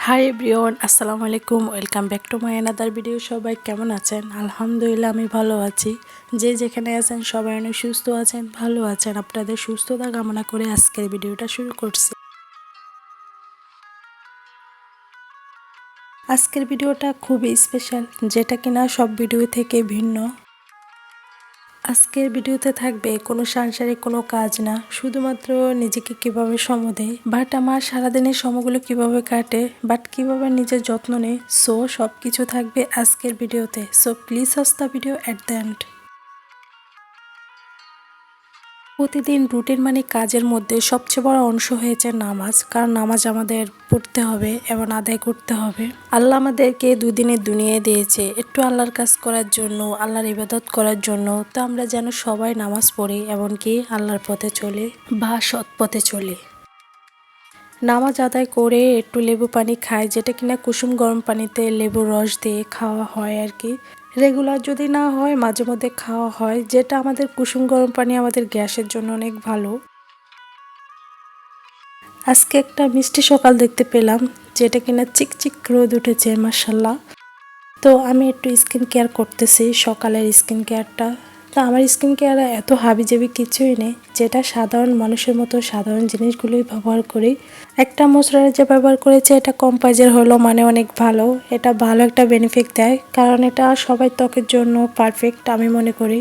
Hi everyone, আসসালামু আলাইকুম। Welcome back to my another video. সবাই কেমন আছেন? আলহামদুলিল্লাহ আমি ভালো আছি। যে যেখানে আছেন সবাই অনেক সুস্থ আছেন, ভালো আছেন। আপনাদের সুস্থতা কামনা করে আজকের ভিডিওটা শুরু করছি। আজকের ভিডিওটা খুবই স্পেশাল, যেটা কিনা সব ভিডিও থেকে ভিন্ন। আজকের ভিডিওতে থাকবে কোনো সাংসারিক কোনো কাজ না, শুধুমাত্র নিজেকে কিভাবে সময় দেয়, বাট আমার সারাদিনের সময়গুলো কিভাবে কাটে, বাট কিভাবে নিজের যত্ন নেয়। সো সব কিছু থাকবে আজকের ভিডিওতে। So please watch the video at the end. প্রতিদিন রুটিন মানে কাজের মধ্যে সবচেয়ে বড় অংশ হয়েছে নামাজ। কারণ নামাজ আমাদের পড়তে হবে এবং আদায় করতে হবে। আল্লাহ আমাদেরকে দুদিনের দুনিয়ায় দিয়েছে একটু আল্লাহর কাজ করার জন্য, আল্লাহর ইবাদত করার জন্য। তো আমরা যেন সবাই নামাজ পড়ি, এমনকি আল্লাহর পথে চলে বা সৎ পথে চলে। নামাজ আদায় করে একটু লেবু পানি খাই, যেটা কিনা কুসুম গরম পানিতে লেবুর রস দিয়ে খাওয়া হয় আর কি। রেগুলার যদি না হয় মাঝে মধ্যে খাওয়া হয়, যেটা আমাদের কুসুম গরম পানি আমাদের গ্যাসের জন্য অনেক ভালো। আজকে একটা মিষ্টি সকাল দেখতে পেলাম, যেটা কিনা চিকচিক রোদ উঠেছে মাশাল্লাহ। তো আমি একটু স্কিন কেয়ার করতেছি, সকালের স্কিন কেয়ারটা। তো আমার স্কিন কেয়ার এত হাবিজাবি কিছুই নেই, যেটা সাধারণ মানুষের মতো সাধারণ জিনিসগুলোই ব্যবহার করি। একটা ময়শ্চারাইজার ব্যবহার করেছে, এটা কম প্রাইজের হলো মানে অনেক ভালো। এটা ভালো একটা বেনিফিট দেয়, কারণ এটা সবাই ত্বকের জন্য পারফেক্ট আমি মনে করি।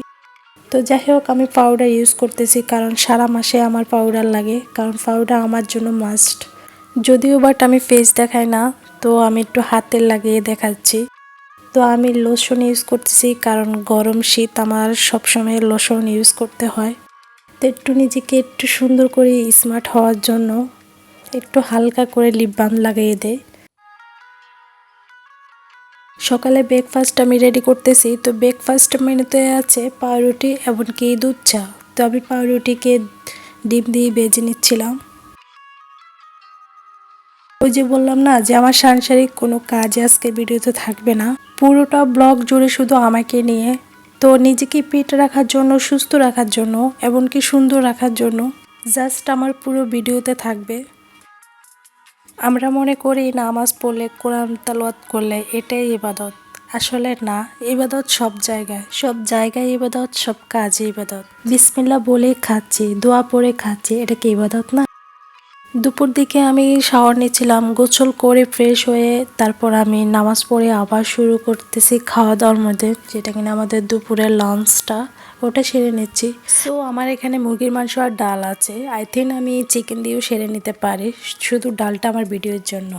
তো যাই হোক, আমি পাউডার ইউজ করতেছি, কারণ সারা মাসে আমার পাউডার লাগে, কারণ পাউডার আমার জন্য মাস্ট। যদিও বাট আমি ফেস দেখাই না, তো আমি একটু হাতে লাগিয়ে দেখাচ্ছি। তো আমি লোশন ইউজ করতেছি, কারণ গরম শীত আমার সবসময় লোশন ইউজ করতে হয়। তো একটু নিজেকে একটু সুন্দর করে স্মার্ট হওয়ার জন্য একটু হালকা করে লিপ বাম লাগিয়ে দেয়। সকালে ব্রেকফাস্ট আমি রেডি করতেছি। তো ব্রেকফাস্ট মেনুতে আছে পাউরুটি এমনকি দুধ চা। তো আমি পাউরুটিকে ডিম দিয়ে ভেজে নিচ্ছিলাম। ওই যে বললাম না যে আমার সাংসারিক কোনো কাজ আজকে ভিডিওতে থাকবে না, পুরোটা ব্লগ জুড়ে শুধু আমাকে নিয়ে। তো নিজেকে ফিট রাখার জন্য, সুস্থ রাখার জন্য, এমনকি সুন্দর রাখার জন্য জাস্ট আমার পুরো ভিডিওতে থাকবে। আমরা মনে করি নামাজ পড়লে, কোরআন তেলাওয়াত করলে এটাই ইবাদত। আসলে না, ইবাদত সব জায়গায়, সব জায়গায় ইবাদত, সব কাজে ইবাদত। বিসমিল্লাহ বলে খাচ্ছি, দোয়া পড়ে খাচ্ছি, এটা কি ইবাদত না? দুপুর দিকে আমি শাওয়ার নিচ্ছিলাম, গোসল করে ফ্রেশ হয়ে তারপর আমি নামাজ পড়ে আবার শুরু করতেছি খাওয়া দাওয়ার মধ্যে, যেটা কিনা আমাদের দুপুরের লাঞ্চটা, ওটা সেরে নিচ্ছি। সো আমার এখানে মুরগির মাংস আর ডাল আছে। আই থিঙ্ক আমি চিকেন দিয়েও সেরে নিতে পারি, শুধু ডালটা আমার ভিডিওর জন্য।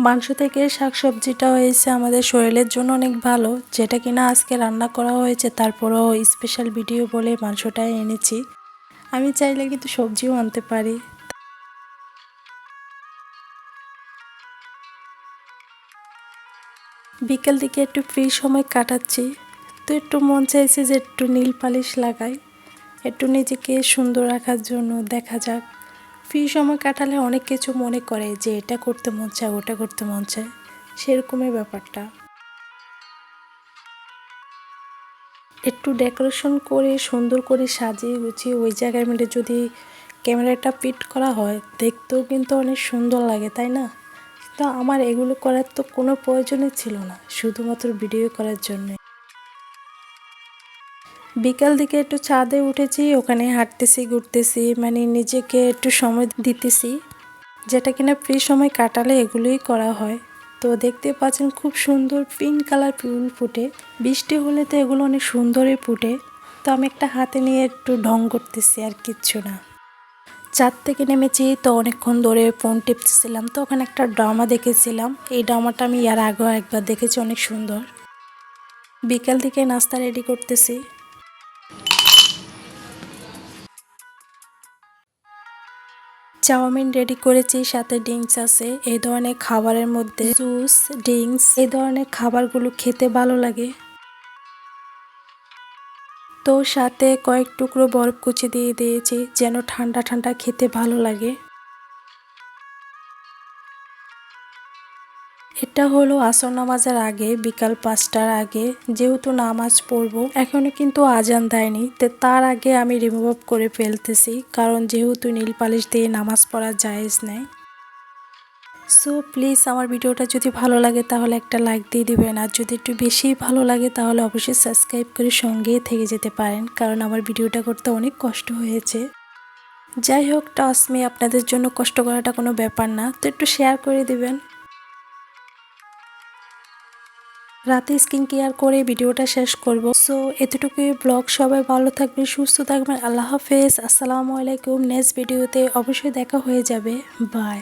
মাংস থেকে শাকসবজিটা হয়েছে আমাদের শরীরের জন্য অনেক ভালো, যেটা কিনা আজকে রান্না করা হয়েছে। তারপরও স্পেশাল ভিডিও বলে মাংসটাই এনেছি। আমি চাইলে কিন্তু সবজিও আনতে পারি। বিকেল দিকে একটু ফ্রি সময় কাটাচ্ছি। তো একটু মন চাইছে যে একটু নীল পালিশ লাগাই, একটু নিজেকে সুন্দর রাখার জন্য। দেখা যাক, ফ্রি সময় কাটালে অনেক কিছু মনে করে যে এটা করতে মন চায়, ওটা করতে মন চায়, সেরকমই ব্যাপারটা। একটু ডেকোরেশন করে সুন্দর করে সাজিয়ে গুছিয়ে ওই জায়গার মধ্যে যদি ক্যামেরাটা ফিট করা হয়, দেখতেও কিন্তু অনেক সুন্দর লাগে, তাই না? তো আমার এগুলো করার তো কোনো প্রয়োজনই ছিল না, শুধুমাত্র ভিডিও করার জন্য। বিকাল দিকে একটু ছাদে উঠেছি, ওখানে হাঁটতেছি, ঘুরতেছি, মানে নিজেকে একটু সময় দিতেছি, যেটা কিনা ফ্রি সময় কাটালে এগুলোই করা হয়। তো দেখতে পাচ্ছেন খুব সুন্দর পিঙ্ক কালার ফুল ফুটে, বৃষ্টি হলে তো এগুলো অনেক সুন্দরই ফুটে। তো আমি একটা হাতে নিয়ে একটু ঢং করতেছি, আর কিচ্ছু না। ছাদ থেকে নেমেছি, তো অনেকক্ষণ ধরে ফোন টিপতেছিলাম। তো ওখানে একটা ড্রামা দেখেছিলাম, এই ড্রামাটা আমি এর আগেও একবার দেখেছি, অনেক সুন্দর। বিকাল দিকে নাস্তা রেডি করতেছি। চাউমিন রেডি করেছি, সাথে ড্রিঙ্কস আছে। এই ধরনের খাবারের মধ্যে জুস, ড্রিঙ্কস, এই ধরনের খাবারগুলো খেতে ভালো লাগে। তো সাথে কয়েক টুকরো বরফ কুচি দিয়ে দিয়েছি, যেন ঠান্ডা ঠান্ডা খেতে ভালো লাগে। এটা হলো আসর নামাজের আগে, বিকাল 5টার আগে। যেহেতু নামাজ পড়বো, এখনো কিন্তু আজান দেয়নি, তো তার আগে আমি রিমুভ করে ফেলতেছি, কারণ যেহেতু নীল পালিশ দিয়ে নামাজ পড়া জায়েজ নেই। সো প্লিজ আমার ভিডিওটা যদি ভালো লাগে তাহলে একটা লাইক দিয়ে দিবেন, আর যদি একটু বেশি ভালো লাগে তাহলে অবশ্যই সাবস্ক্রাইব করে সঙ্গেই থেকে যেতে পারেন, কারণ আমার ভিডিওটা করতে অনেক কষ্ট হয়েছে। যাই হোক, ট্রাস্ট মি, আপনাদের জন্য কষ্ট করাটা কোনো ব্যাপার না, তো একটু শেয়ার করে দিবেন। রাতে স্কিন কেয়ার করে ভিডিওটা শেষ করব। সো এতটুকুই ব্লগ। সবাই ভালো থাকবেন, সুস্থ থাকবেন। আল্লাহ হাফেজ, আসসালামু আলাইকুম। নেক্সট ভিডিওতে অবশ্যই দেখা হয়ে যাবে। বাই।